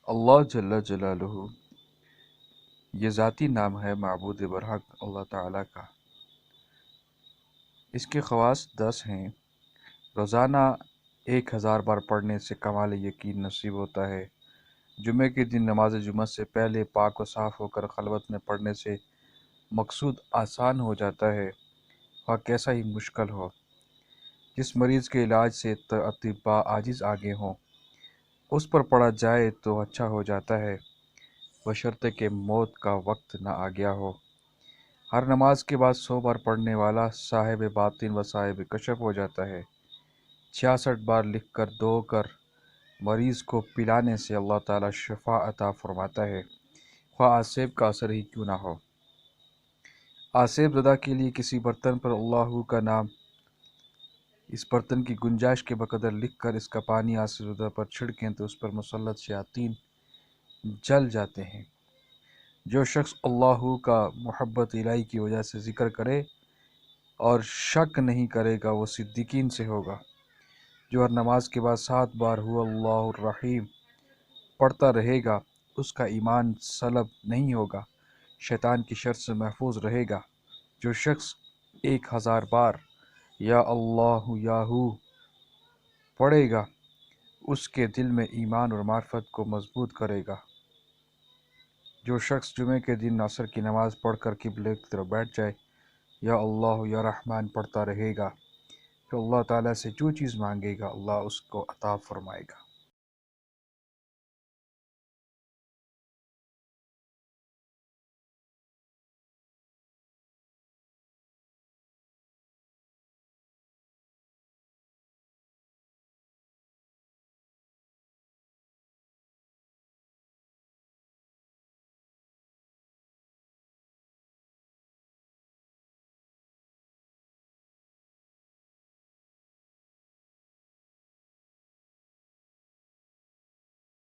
اللہ جل جلالہ یہ ذاتی نام ہے معبود برحق اللہ تعالیٰ کا۔ اس کے خواص 10 ہیں۔ روزانہ 1000 بار پڑھنے سے کمال یقین نصیب ہوتا ہے۔ جمعے کے دن نماز جمعہ سے پہلے پاک و صاف ہو کر خلوت میں پڑھنے سے مقصود آسان ہو جاتا ہے، خواہ کیسا ہی مشکل ہو۔ جس مریض کے علاج سے اطباء عاجز آگے ہوں، اس پر پڑھا جائے تو اچھا ہو جاتا ہے، بشرطے کہ موت کا وقت نہ آ گیا ہو۔ ہر نماز کے بعد 100 بار پڑھنے والا صاحب باطن و صاحب کشف ہو جاتا ہے۔ 66 بار لکھ کر دھو کر مریض کو پلانے سے اللہ تعالیٰ شفا عطا فرماتا ہے، خواہ آسیب کا اثر ہی کیوں نہ ہو۔ آسیب زدہ کے لیے کسی برتن پر اللہ کا نام اس برتن کی گنجائش کے بقدر لکھ کر اس کا پانی آسیب زدہ پر چھڑکیں تو اس پر مسلط شیاطین جل جاتے ہیں۔ جو شخص اللہ کا محبت الہی کی وجہ سے ذکر کرے اور شک نہیں کرے گا وہ صدیقین سے ہوگا۔ جو ہر نماز کے بعد 7 بار هو اللہ الرحیم پڑھتا رہے گا اس کا ایمان سلب نہیں ہوگا، شیطان کی شر سے محفوظ رہے گا۔ جو شخص 1000 بار یا اللہ یاہو پڑھے گا اس کے دل میں ایمان اور معرفت کو مضبوط کرے گا۔ جو شخص جمعے کے دن عصر کی نماز پڑھ کر قبلے کی طرف بیٹھ جائے، یا اللہ یا رحمان پڑھتا رہے گا، تو اللہ تعالیٰ سے جو چیز مانگے گا اللہ اس کو عطا فرمائے گا۔